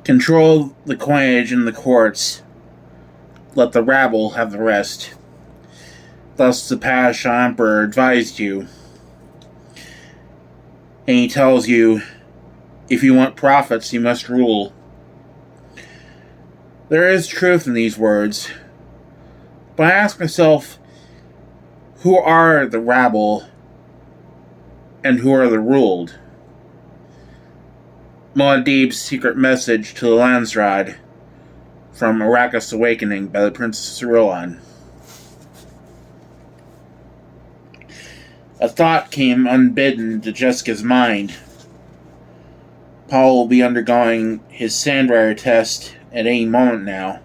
Control the coinage in the courts. Let the rabble have the rest. Thus the Pasha Emperor advised you. And he tells you, if you want profits, you must rule. There is truth in these words. But I ask myself, who are the rabble and who are the ruled? Muad'Dib's secret message to the Landsraad from Arrakis Awakening by the Princess Irulan. A thought came unbidden to Jessica's mind. Paul will be undergoing his Sandrider test at any moment now.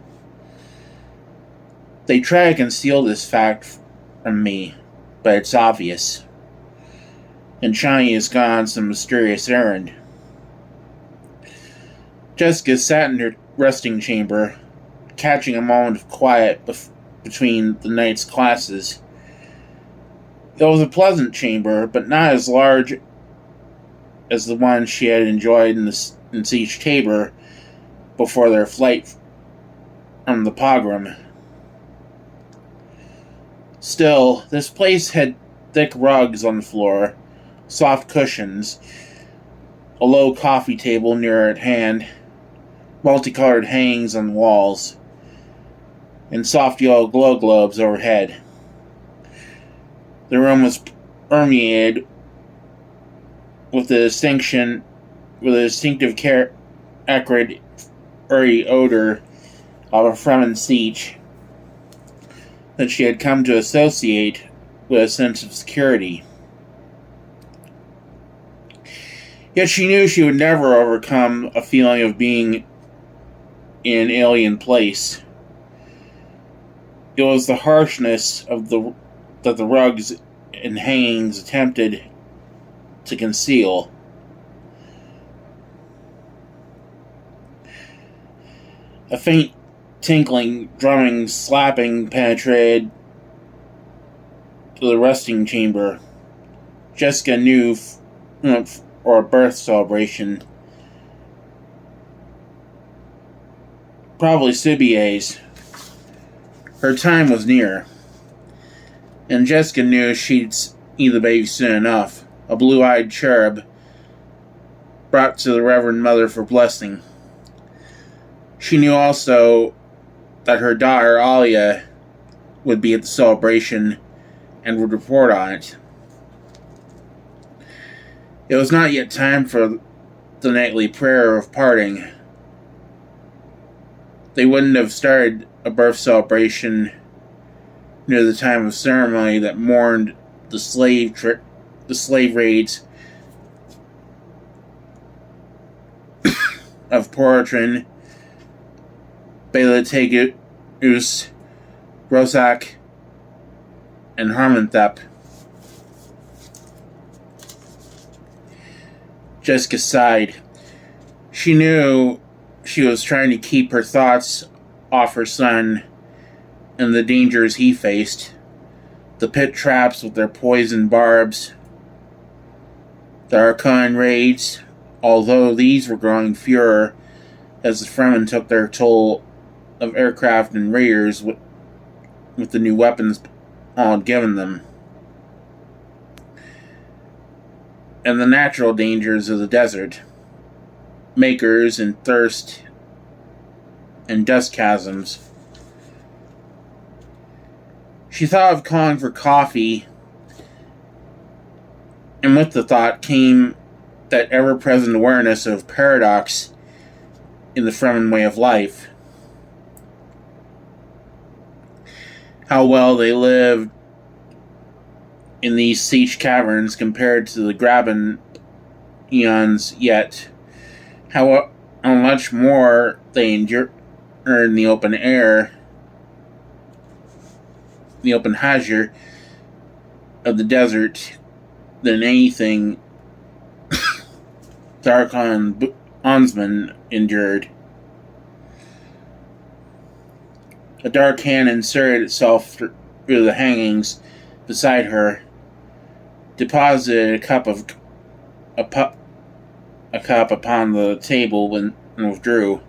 They try to conceal this fact from me, but it's obvious. And Shani has gone on some mysterious errand. Jessica sat in her resting chamber, catching a moment of quiet between the night's classes. It was a pleasant chamber, but not as large as the one she had enjoyed in Siege Tabor before their flight from the pogrom. Still, this place had thick rugs on the floor, soft cushions, a low coffee table near at hand, multicolored hangings on the walls, and soft yellow glow globes overhead. The room was permeated with the distinctive acrid, earthy odor of a Fremen siege that she had come to associate with a sense of security. Yet she knew she would never overcome a feeling of being in an alien place. It was the harshness of that the rugs and hangings attempted to conceal. A faint tinkling, drumming, slapping penetrated to the resting chamber. Jessica knew for a birth celebration. Probably Sibier's. Her time was near. And Jessica knew she'd see the baby soon enough. A blue-eyed cherub brought to the Reverend Mother for blessing. She knew also that her daughter, Alia, would be at the celebration and would report on it. It was not yet time for the nightly prayer of parting. They wouldn't have started a birth celebration near the time of ceremony that mourned the slave raids of Poratrin, Belategus, Rosak, and Harmonthep. Jessica sighed. She knew she was trying to keep her thoughts off her son and the dangers he faced. The pit traps with their poison barbs. The Harkonnen raids, although these were growing fewer as the Fremen took their toll of aircraft and raiders with the new weapons Paul had given them. And the natural dangers of the desert. Makers and thirst and dust chasms. She thought of calling for coffee, and with the thought came that ever-present awareness of paradox in the Fremen way of life. How well they lived in these siege caverns compared to the Graben eons, yet how much more they endure in the open air, the open hazard of the desert, than anything the Harkonnen bondsman endured. A dark hand inserted itself through the hangings beside her, deposited a cup upon the table and withdrew.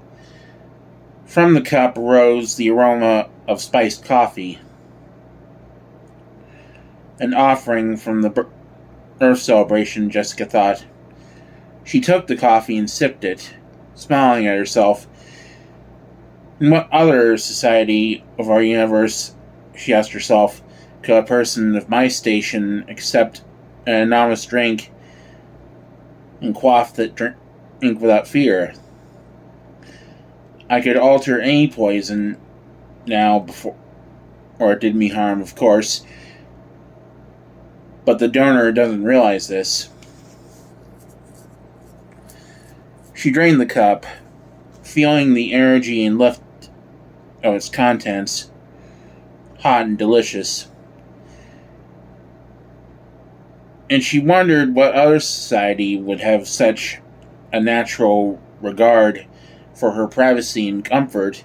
From the cup rose the aroma of spiced coffee, an offering from the Earth celebration, Jessica thought. She took the coffee and sipped it, smiling at herself. In what other society of our universe, she asked herself, could a person of my station accept an anonymous drink and quaff that drink without fear? I could alter any poison now before, or it did me harm, of course, but the donor doesn't realize this. She drained the cup, feeling the energy and lift of its contents, hot and delicious. And she wondered what other society would have such a natural regard for her privacy and comfort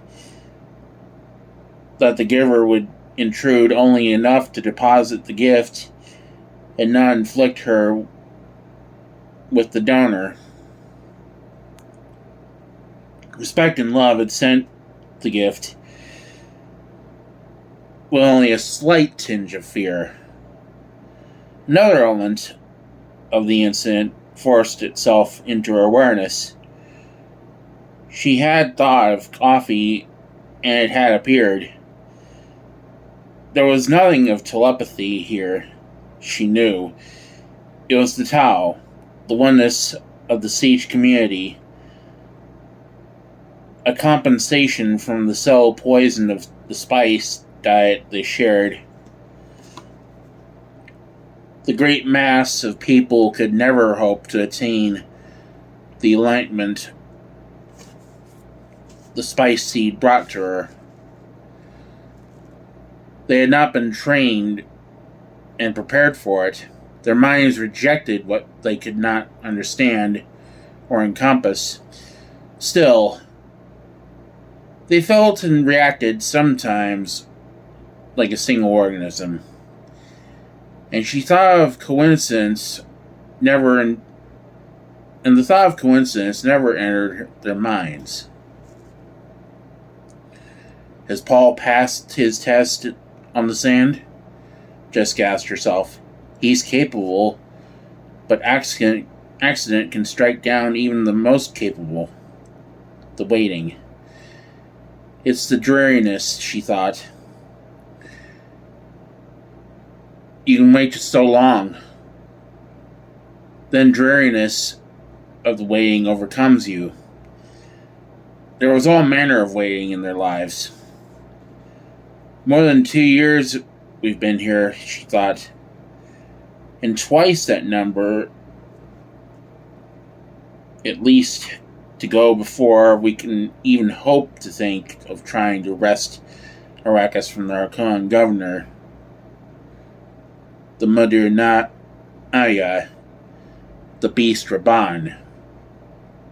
that the giver would intrude only enough to deposit the gift and not inflict her with the donor. Respect and love had sent the gift with only a slight tinge of fear. Another element of the incident forced itself into her awareness. She had thought of coffee, and it had appeared. There was nothing of telepathy here, she knew. It was the Tao, the oneness of the siege community, a compensation from the cell poison of the spice diet they shared. The great mass of people could never hope to attain the enlightenment the spice seed brought to her. They had not been trained and prepared for it. Their minds rejected what they could not understand or encompass. Still, they felt and reacted sometimes like a single organism. And she thought of coincidence and the thought of coincidence never entered their minds. Has Paul passed his test on the sand? Jessica asked herself. He's capable, but accident can strike down even the most capable. The waiting. It's the dreariness, she thought. You can wait just so long. Then dreariness of the waiting overcomes you. There was all manner of waiting in their lives. More than 2 years we've been here, she thought. And twice that number, at least, to go before we can even hope to think of trying to wrest Arrakis from the Harkonnen governor, the Mother Alia, the Beast Rabban.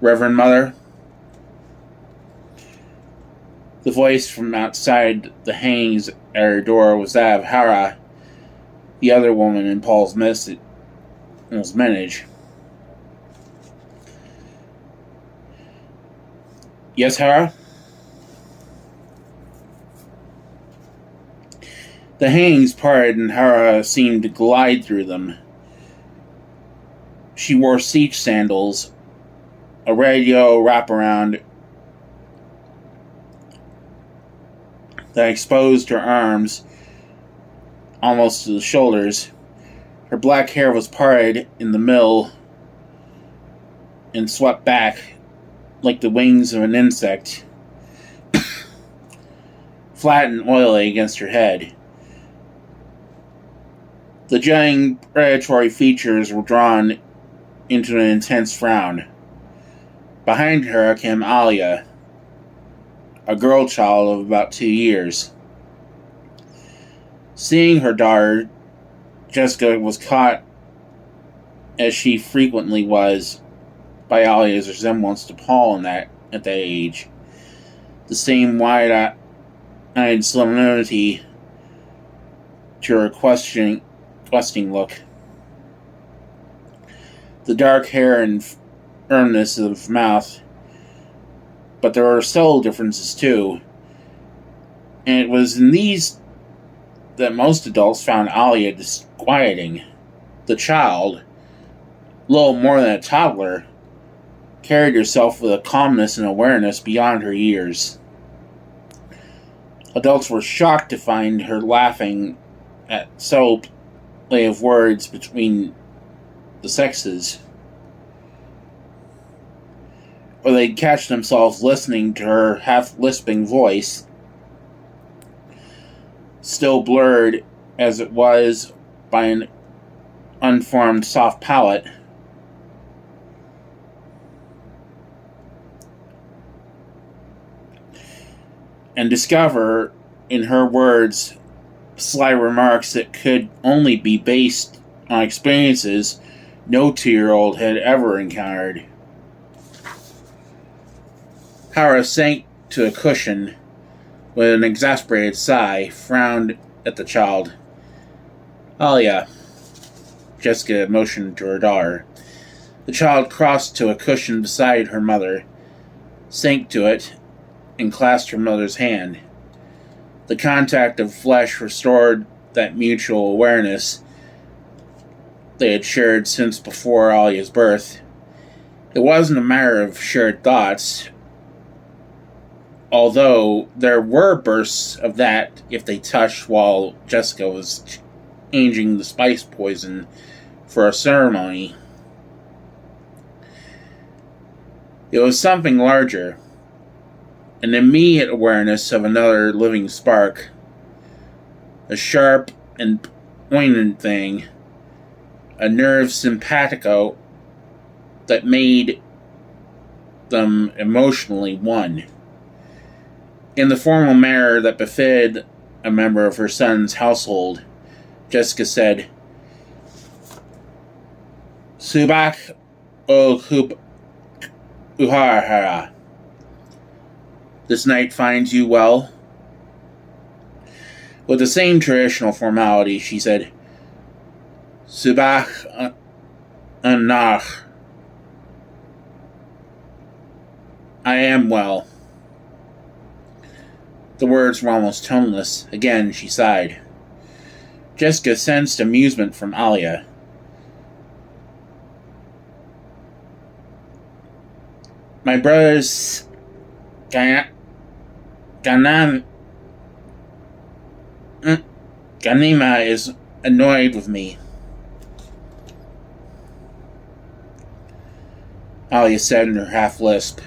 Reverend Mother? The voice from outside the hangings at her door was that of Hera, the other woman in Paul's menage. Yes, Hera? The hangings parted and Hera seemed to glide through them. She wore siege sandals, a radio wraparound that exposed her arms almost to the shoulders. Her black hair was parted in the middle and swept back like the wings of an insect, flat and oily against her head. The jutting predatory features were drawn into an intense frown. Behind her came Alia, a girl child of about 2 years. Seeing her daughter, Jessica was caught, as she frequently was, by Alia's resemblance to Paul at that age. The same wide-eyed solemnity to her questing look. The dark hair and firmness of mouth but there were subtle differences too. And it was in these that most adults found Alia disquieting. The child, little more than a toddler, carried herself with a calmness and awareness beyond her years. Adults were shocked to find her laughing at so play of words between the sexes, or they'd catch themselves listening to her half-lisping voice, still blurred as it was by an unformed soft palate. And discover, in her words, sly remarks that could only be based on experiences no 2-year-old had ever encountered. Hara sank to a cushion with an exasperated sigh, frowned at the child. Alia, Jessica motioned to her daughter. The child crossed to a cushion beside her mother, sank to it, and clasped her mother's hand. The contact of flesh restored that mutual awareness they had shared since before Alia's birth. It wasn't a matter of shared thoughts, although there were bursts of that if they touched while Jessica was changing the spice poison for a ceremony. It was something larger, an immediate awareness of another living spark, a sharp and poignant thing, a nerve simpatico that made them emotionally one. In the formal manner that befitted a member of her son's household, Jessica said, "Subak o Uhara. This night finds you well?" With the same traditional formality, she said, "Subak Anach. I am well." The words were almost toneless. Again, she sighed. Jessica sensed amusement from Alia. "My brother's Ganima is annoyed with me," Alia said in her half-lisp.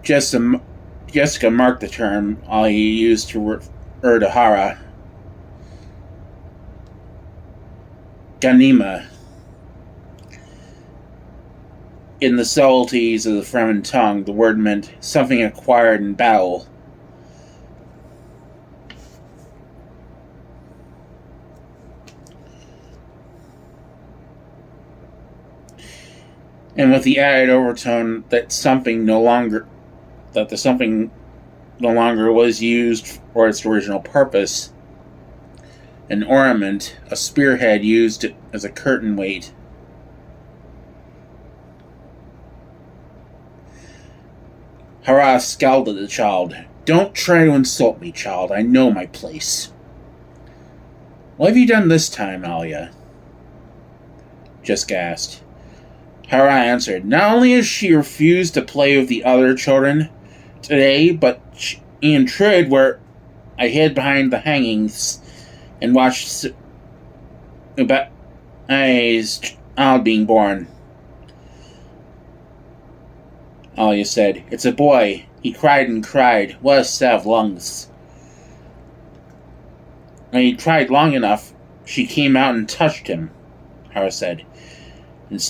Jessica marked the term Alia used to refer to Hara. Ganima. In the subtleties of the Fremen tongue, the word meant something acquired in battle. And with the added overtone that the something no longer was used for its original purpose, an ornament, a spearhead used as a curtain weight. Hara scowled at the child. "Don't try to insult me, child. I know my place." "What have you done this time, Alia?" Jessica asked. Hara answered. "Not only has she refused to play with the other children today, but she intruded where I hid behind the hangings and watched Ubai's child being born." Alia said. "It's a boy. He cried and cried. What a set of lungs." "When he cried long enough, she came out and touched him," Hara said. And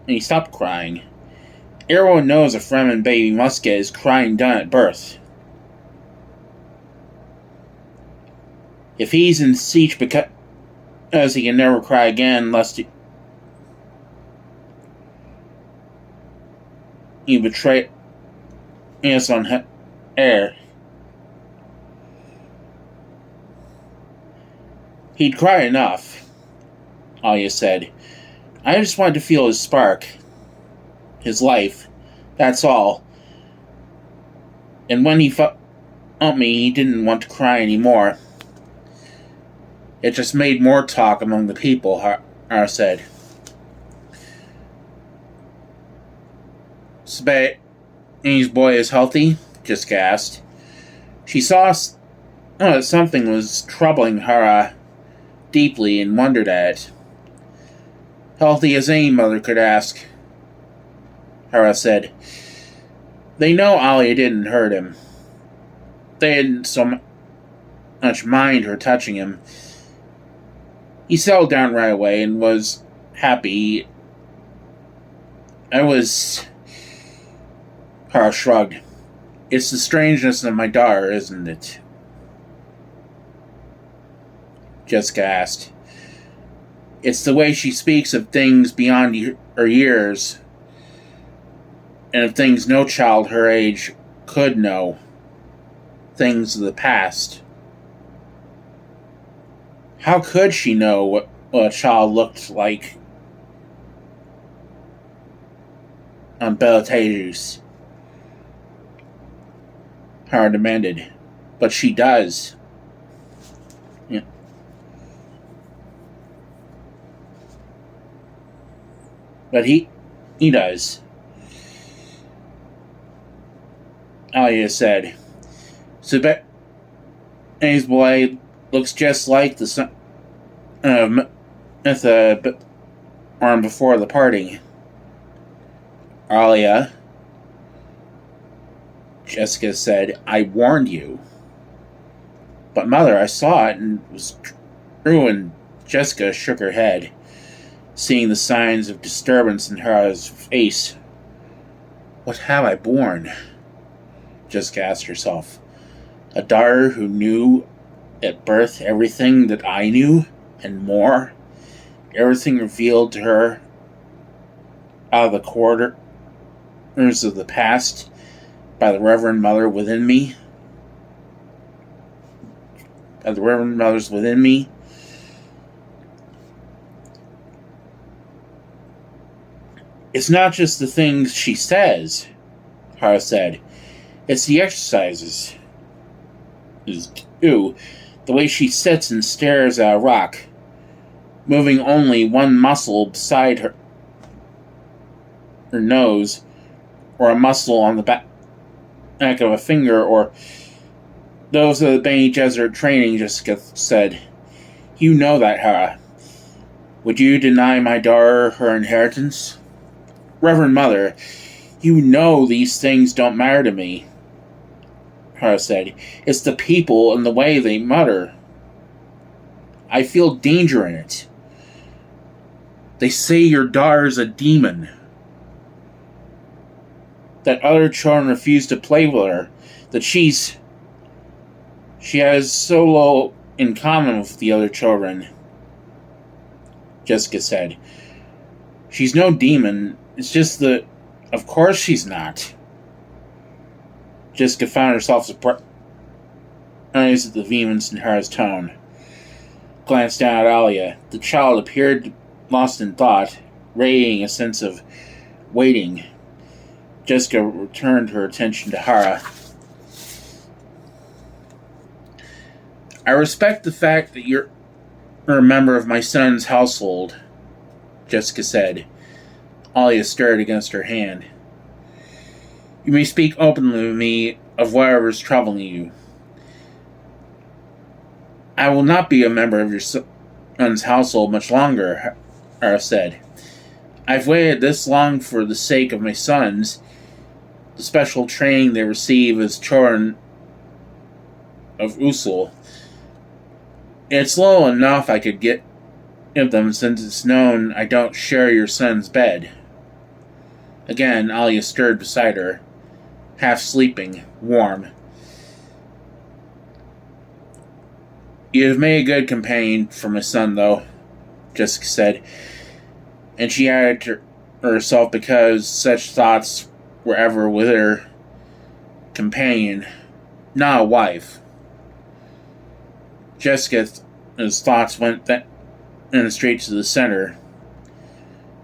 he stopped crying. Everyone knows a Fremen baby must get his crying done at birth. If he's in siege because he can never cry again lest he betray us on air, he'd cry enough," Alia said. "I just wanted to feel his spark. His life. That's all. And when he felt me, he didn't want to cry anymore. It just made more talk among the people, Hara said. Sabane's boy is healthy? Jessica asked. She saw that something was troubling Hara deeply and wondered at it. Healthy as any mother could ask, Hara said. They know Alia didn't hurt him. They didn't so much mind her touching him. He settled down right away and was happy. Hara shrugged. It's the strangeness of my daughter, isn't it? Jessica asked. It's the way she speaks of things beyond her years, and of things no child her age could know. Things of the past. How could she know what a child looked like on Bellatrix? Hara demanded. But she does. Yeah. But he does. Alia said. Sabane's boy looks just like the son of Mytha born before the parting. Alia, Jessica said, I warned you. But Mother, I saw it and it was true, and Jessica shook her head, seeing the signs of disturbance in Hera's face. What have I borne? Jessica asked herself. A daughter who knew at birth everything that I knew, and more. Everything revealed to her out of the corridors of the past by the Reverend Mother within me. By the Reverend Mothers within me. It's not just the things she says, Hara said. It's the exercises. Too. The way she sits and stares at a rock, moving only one muscle beside her nose, or a muscle on the back of a finger, or those of the Bene Gesserit training, Jessica said. You know that, Hara. Would you deny my daughter her inheritance? Reverend Mother, you know these things don't matter to me, Hara said. It's the people and the way they mutter. I feel danger in it. They say your daughter's a demon. That other children refuse to play with her. That she has so little in common with the other children, Jessica said. She's no demon. It's just that, of course she's not. Jessica found herself surprised at the vehemence in Hera's tone. Glanced down at Alia. The child appeared lost in thought, radiating a sense of waiting. Jessica returned her attention to Hara. I respect the fact that you're a member of my son's household, Jessica said. Alia stirred against her hand. You may speak openly with me of whatever is troubling you. I will not be a member of your son's household much longer, Hara said. I've waited this long for the sake of my sons, the special training they receive as children of Usul. It's low enough I could give them, since it's known I don't share your son's bed. Again, Alia stirred beside her, half sleeping, warm. You have made a good companion for my son, though, Jessica said, and she added to herself because such thoughts were ever with her companion, not a wife. Jessica's thoughts went straight to the center,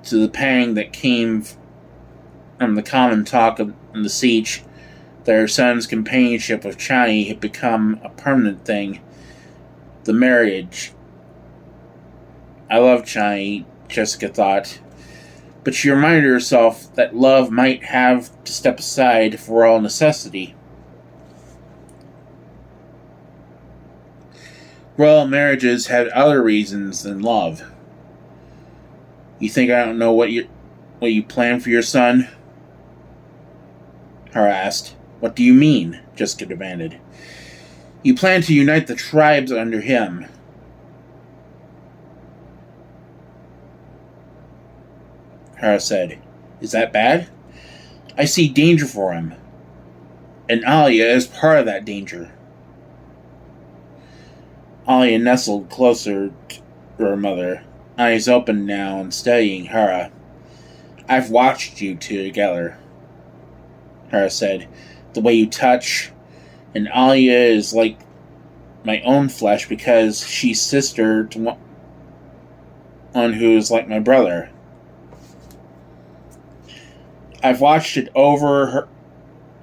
to the pang that came from the common talk of the siege that her son's companionship with Chani had become a permanent thing. The marriage. I love Chani, Jessica thought, but she reminded herself that love might have to step aside for all necessity. Royal marriages had other reasons than love. You think I don't know what you plan for your son? Hera asked. What do you mean? Jessica demanded. You plan to unite the tribes under him. Hera said. Is that bad? I see danger for him. And Alia is part of that danger. Alia nestled closer to her mother, eyes open now and studying Hera. I've watched you two together, Hera said. The way you touch, and Alia is like my own flesh because she's sister to one who is like my brother. I've watched over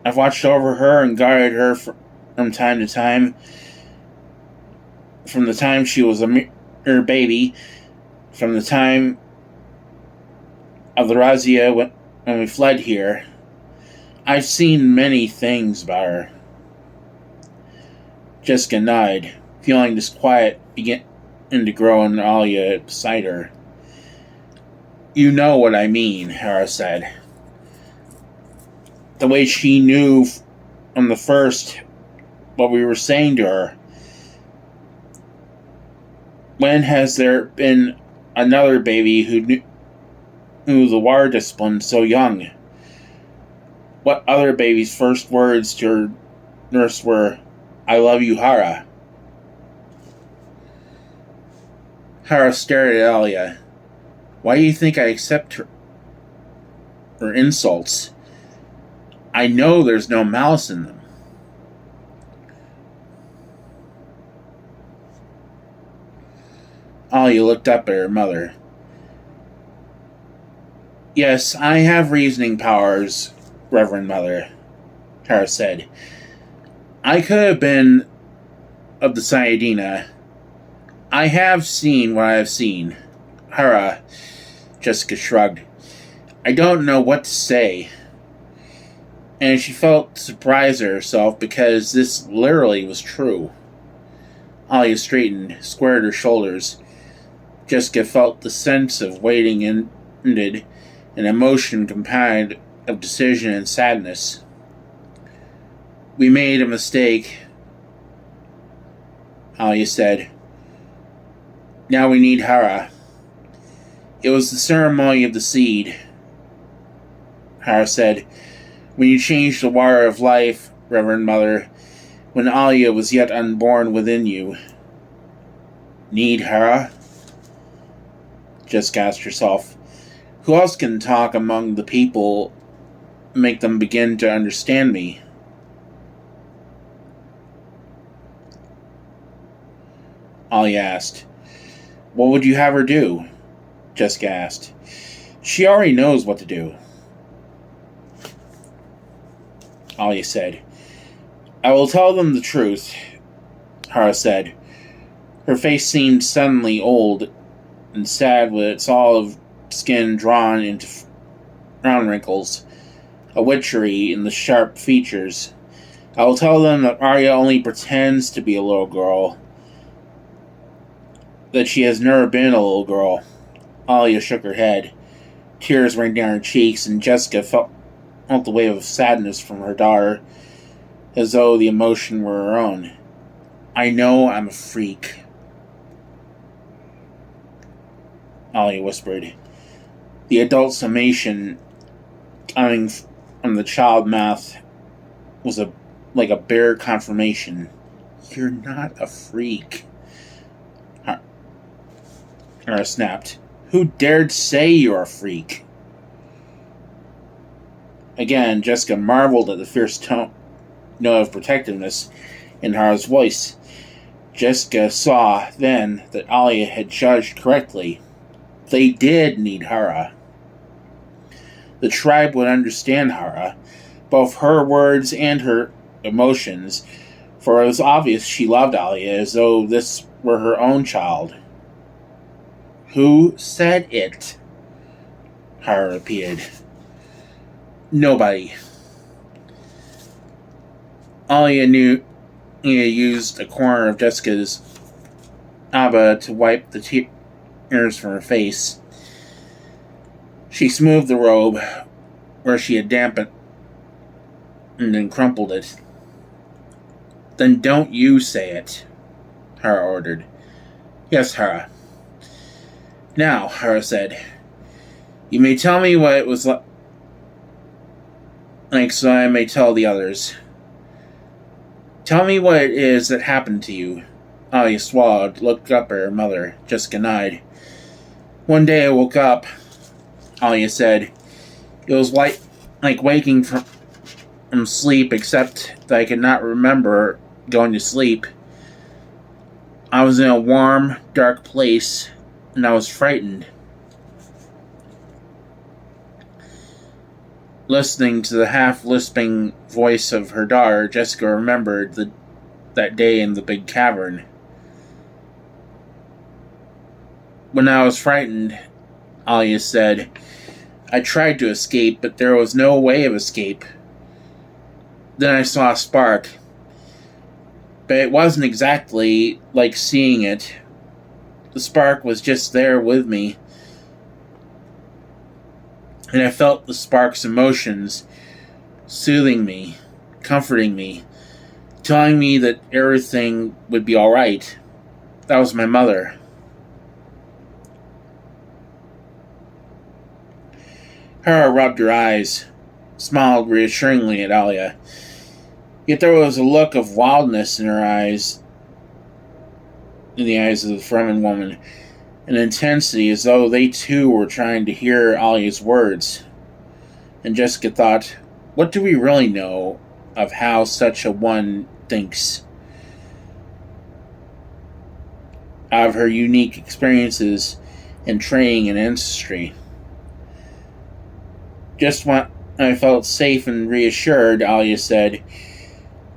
her and guarded her from time to time. From the time she was a mere baby, from the time of the razzia when we fled here, I've seen many things about her. Jessica nodded, feeling disquiet begin to grow in Alia beside her. You know what I mean, Hera said. The way she knew from the first what we were saying to her. When has there been another baby who knew the war discipline so young? What other baby's first words to her nurse were, I love you, Hera? Hera stared at Alia. Why do you think I accept her insults? I know there's no malice in them. Alia looked up at her mother. Yes, I have reasoning powers, Reverend Mother, Hera said. I could have been of the Sayadina. I have seen what I have seen. Hera, Jessica shrugged. I don't know what to say. And she felt surprised at herself because this literally was true. Alia straightened, squared her shoulders. Jessica felt the sense of waiting ended, an emotion compounded of decision and sadness. We made a mistake, Alia said. Now we need Hera. It was the ceremony of the seed, Hera said. When you changed the water of life, Reverend Mother, when Alia was yet unborn within you. Need Hera? Jessica asked herself. Who else can talk among the people and make them begin to understand me? Alia asked. What would you have her do? Jessica asked. She already knows what to do. Alia said. I will tell them the truth, Hera said. Her face seemed suddenly old and sad with its olive skin drawn into frown wrinkles, a witchery in the sharp features. I will tell them that Arya only pretends to be a little girl, that she has never been a little girl. Alia shook her head. Tears ran down her cheeks, and Jessica felt the wave of sadness from her daughter, as though the emotion were her own. I know I'm a freak, Alia whispered. The adult summation coming from the child mouth was like a bare confirmation. You're not a freak, Hera snapped. Who dared say you're a freak? Again, Jessica marveled at the fierce note of protectiveness in Hera's voice. Jessica saw then that Alia had judged correctly. They did need Hera. The tribe would understand Hera, both her words and her emotions, for it was obvious she loved Alia as though this were her own child. "Who said it?" Hera repeated. "Nobody." Alia knew he had used a corner of Jessica's abba to wipe the tears from her face. She smoothed the robe where she had dampened and then crumpled it. "Then don't you say it," Hera ordered. "Yes, Hera." "Now," Hera said, "you may tell me what it was like so I may tell the others. Tell me what it is that happened to you." Alia swallowed, looked up at her mother. Jessica nodded. "One day I woke up," Alia said. "It was like waking from sleep, except that I could not remember going to sleep. I was in a warm, dark place, and I was frightened." Listening to the half-lisping voice of her daughter, Jessica remembered that day in the big cavern. "When I was frightened," Alia said, "I tried to escape, but there was no way of escape. Then I saw a spark. But it wasn't exactly like seeing it. The spark was just there with me. And I felt the spark's emotions, soothing me, comforting me, telling me that everything would be alright. That was my mother." Hera rubbed her eyes, smiled reassuringly at Alia. Yet there was a look of wildness in her eyes, in the eyes of the Fremen woman, an intensity as though they too were trying to hear Alia's words. And Jessica thought, what do we really know of how such a one thinks? Out of her unique experiences and training and ancestry. Just when I felt safe and reassured, Alia said,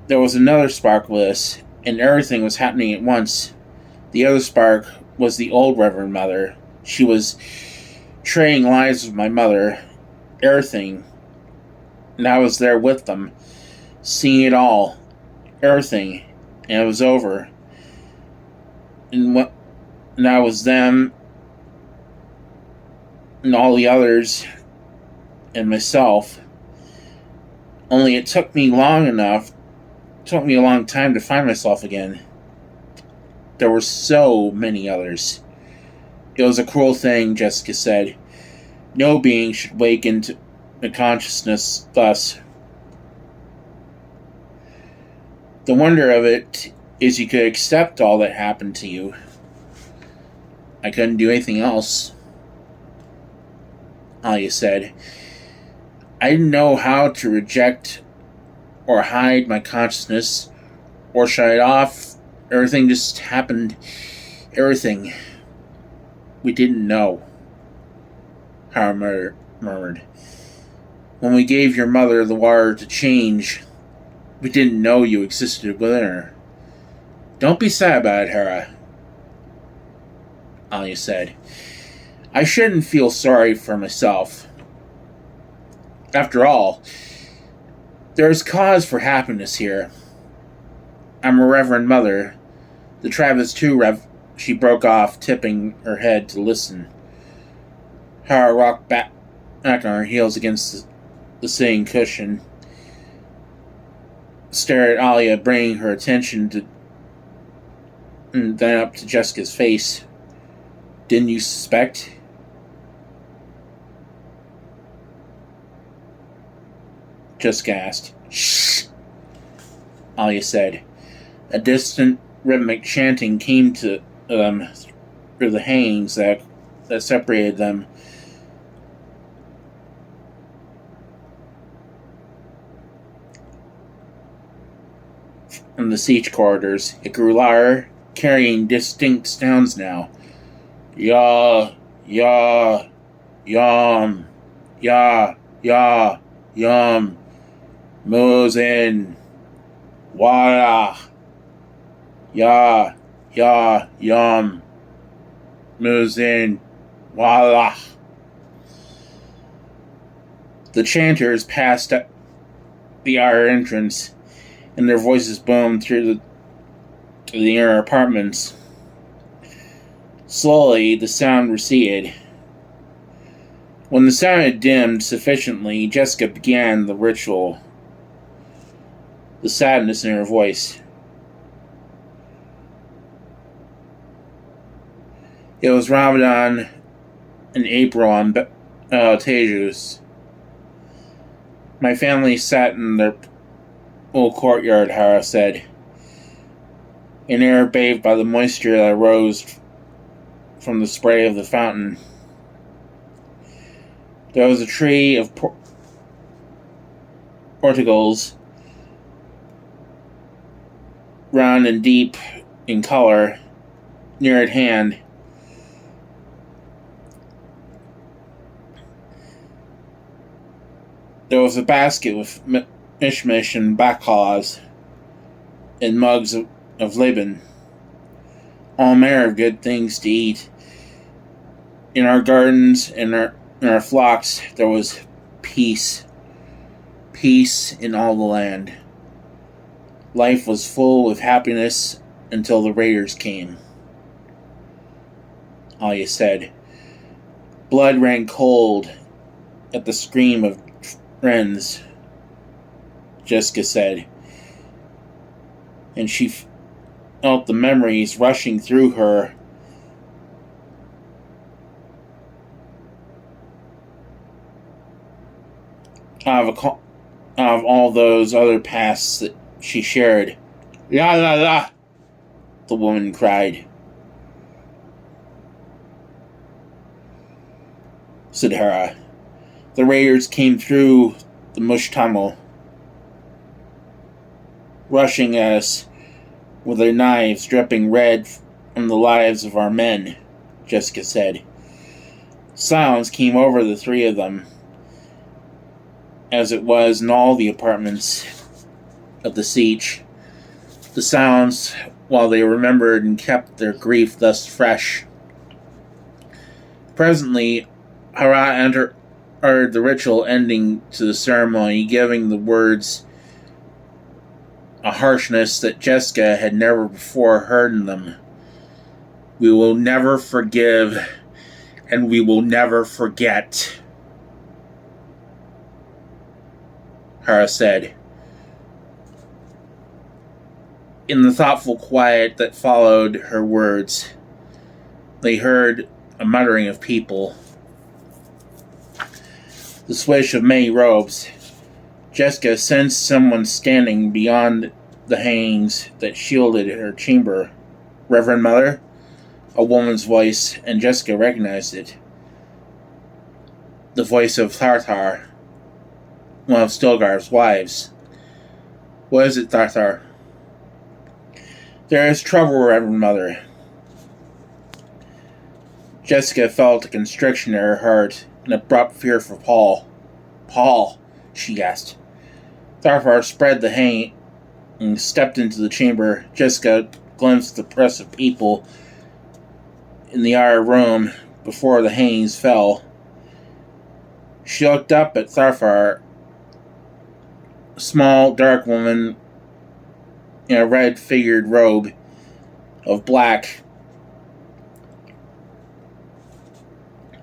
there was another spark with us, and everything was happening at once. The other spark was the old Reverend Mother. She was trading lives with my mother, everything, and I was there with them, seeing it all, everything, and it was over. And I was them, and all the others, and myself. Only it took me a long time to find myself again. There were so many others. It was a cruel thing, Jessica said. No being should wake into a consciousness thus. The wonder of it is you could accept all that happened to you. I couldn't do anything else, Alia said. I didn't know how to reject or hide my consciousness or shut it off. Everything just happened. Everything. We didn't know, Hera murmured. When we gave your mother the water to change, we didn't know you existed within her. Don't be sad about it, Hera, Alia said. I shouldn't feel sorry for myself. After all, there is cause for happiness here. I'm a Reverend Mother. The tribe is too, She broke off, tipping her head to listen. Hera rocked back on her heels against the sitting cushion, stared at Alia, bringing her attention to and then up to Jessica's face. Didn't you suspect? Jessica asked. Shh, Alia said. A distant rhythmic chanting came to them through the hangings that separated them. From the siege corridors, it grew louder, carrying distinct sounds now. Ya, ya, yum, ya, ya, yum. Muzin. Wala. Ya. Ya. Yum. Muzin. Wala. The chanters passed the outer entrance, and their voices boomed through the inner apartments. Slowly, the sound receded. When the sound had dimmed sufficiently, Jessica began the ritual, the sadness in her voice. It was Ramadan in April on Tejus. My family sat in their old courtyard, Hara said, an air bathed by the moisture that rose from the spray of the fountain. There was a tree of ortigals, round and deep in color, near at hand. There was a basket with mishmish and baklavas and mugs of Laban. All manner of good things to eat. In our gardens and in our flocks there was peace. Peace in all the land. Life was full of happiness until the raiders came. Alia said. Blood ran cold at the scream of friends, Jessica said, and she felt the memories rushing through her. Out of all those other pasts that she shared. La la la, the woman cried. Said Hera. The raiders came through the mush tunnel, rushing at us with their knives dripping red from the lives of our men, Jessica said. Silence came over the three of them, as it was in all the apartments of the siege. The silence while they remembered and kept their grief thus fresh. Presently, Hera entered the ritual ending to the ceremony, giving the words a harshness that Jessica had never before heard in them. We will never forgive, and we will never forget, Hera said. In the thoughtful quiet that followed her words, they heard a muttering of people, the swish of many robes. Jessica sensed someone standing beyond the hangings that shielded her chamber. Reverend Mother? A woman's voice, and Jessica recognized it. The voice of Tharthar, one of Stilgar's wives. What is it, Tharthar? There is trouble, Reverend Mother. Jessica felt a constriction in her heart, an abrupt fear for Paul. Paul, she asked. Tharthar spread the hanging and stepped into the chamber. Jessica glimpsed the press of people in the outer room before the hangings fell. She looked up at Tharthar, a small, dark woman in a red-figured robe of black.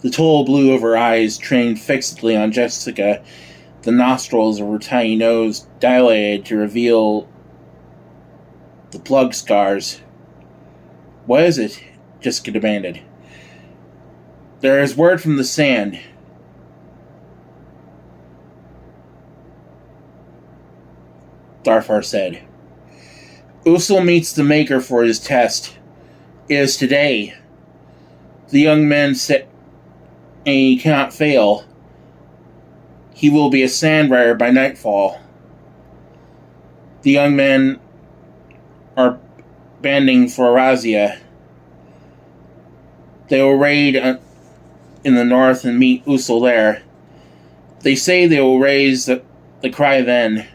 The tulle blue of her eyes trained fixedly on Jessica, the nostrils of her tiny nose dilated to reveal the plug scars. What is it? Jessica demanded. There is word from the sand. Tharthar said. Usul meets the Maker for his test. It is today. The young men said, and he cannot fail. He will be a sandrider by nightfall. The young men are banding for Razia. They will raid in the north and meet Usul there. They say they will raise the cry then.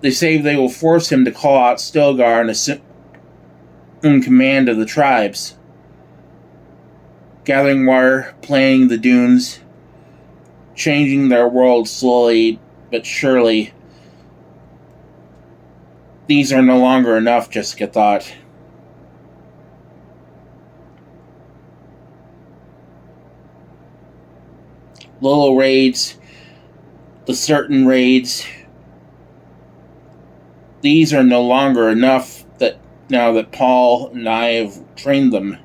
They say they will force him to call out Stilgar and assume command of the tribes. Gathering water, planting the dunes, changing their world slowly but surely. These are no longer enough, Jessica thought. Little raids, the certain raids. These are no longer enough that now that Paul and I have trained them.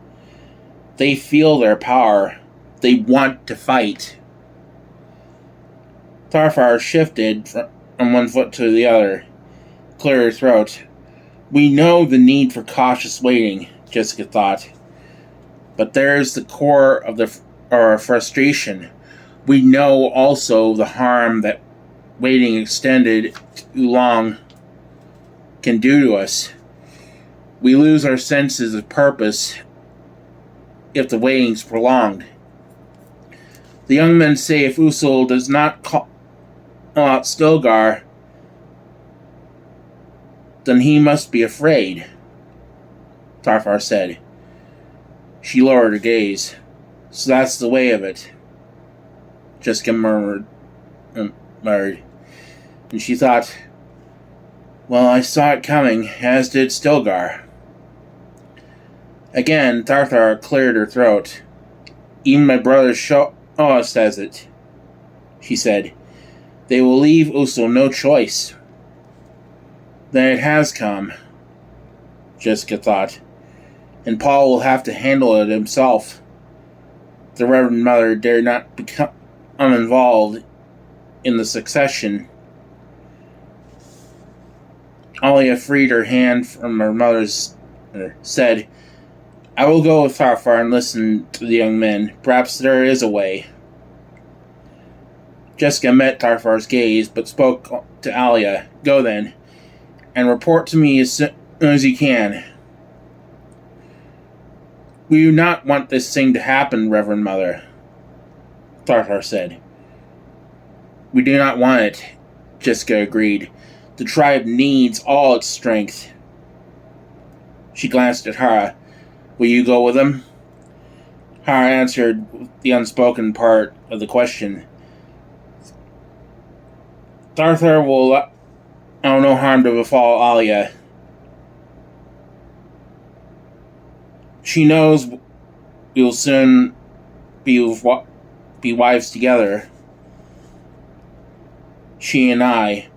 They feel their power. They want to fight. Tarfar shifted from one foot to the other, cleared her throat. We know the need for cautious waiting, Jessica thought. But there's the core of our frustration. We know also the harm that waiting extended too long can do to us. We lose our senses of purpose if the waiting's prolonged. The young men say if Usul does not call out Stilgar, then he must be afraid, Tarfar said. She lowered her gaze. So that's the way of it, Jessica murmured. And she thought, well, I saw it coming, as did Stilgar. Again, Tarfar cleared her throat. Even my brother says it, she said. They will leave Usul no choice. Then it has come, Jessica thought, and Paul will have to handle it himself. The Reverend Mother dare not become involved in the succession. Alia freed her hand from her mother's, said, I will go with Tarfar and listen to the young men. Perhaps there is a way. Jessica met Tarfar's gaze, but spoke to Alia. Go then, and report to me as soon as you can. We do not want this thing to happen, Reverend Mother, Tarfar said. We do not want it, Jessica agreed. The tribe needs all its strength. She glanced at Hara. Will you go with them? Hara answered the unspoken part of the question. Tarfar will allow no harm to befall Alia. She knows we will soon be wives together. She and I,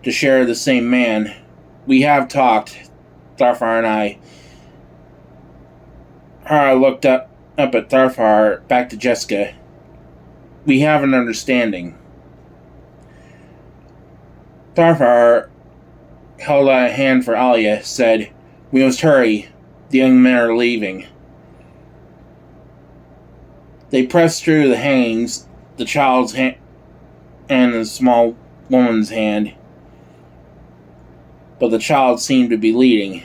to share the same man. We have talked, Tarfar and I. Hara looked up at Tarfar, back to Jessica. We have an understanding. Tarfar held out a hand for Alia, said, We must hurry. The young men are leaving. They pressed through the hangings, the child's hand and the small woman's hand. But the child seemed to be leading.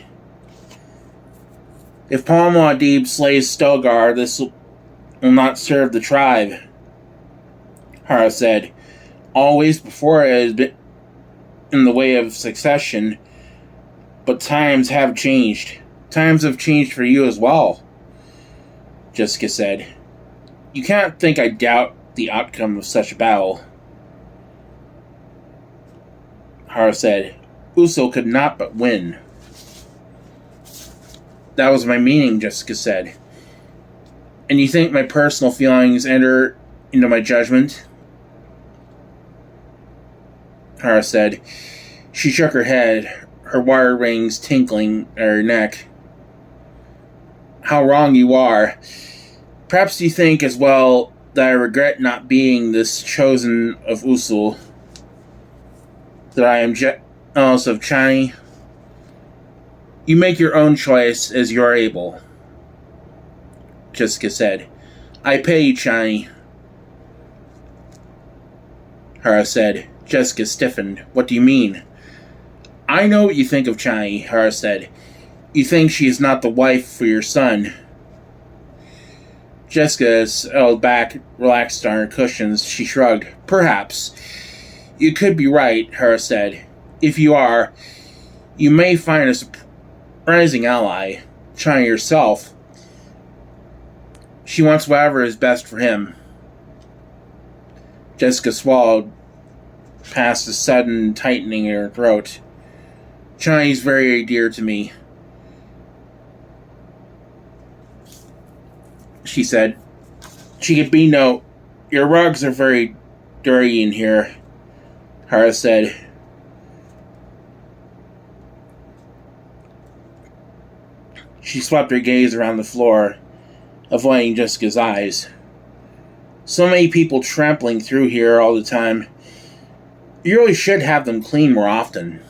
If Paul Muad'Dib slays Stilgar, this will not serve the tribe, Hara said. Always before it has been in the way of succession, but times have changed. Times have changed for you as well, Jessica said. You can't think I doubt the outcome of such a battle, Hara said. Usul could not but win. That was my meaning, Jessica said. And you think my personal feelings enter into my judgment? Hara said. She shook her head, her wire rings tinkling at her neck. How wrong you are. Perhaps you think as well that I regret not being this chosen of Usul, that I am jealous of Chani. You make your own choice as you are able, Jessica said. I pay you, Chani, Hara said. Jessica stiffened. What do you mean? I know what you think of Chani, Hara said. You think she is not the wife for your son. Jessica settled back, relaxed on her cushions. She shrugged. Perhaps. You could be right, Hara said. If you are, you may find a surprising ally. Shai yourself. She wants whatever is best for him. Jessica swallowed past a sudden tightening in her throat. Shai is very dear to me, she said. She could be no... Your rugs are very dirty in here, Hara said. She swept her gaze around the floor, avoiding Jessica's eyes. So many people trampling through here all the time. You really should have them clean more often.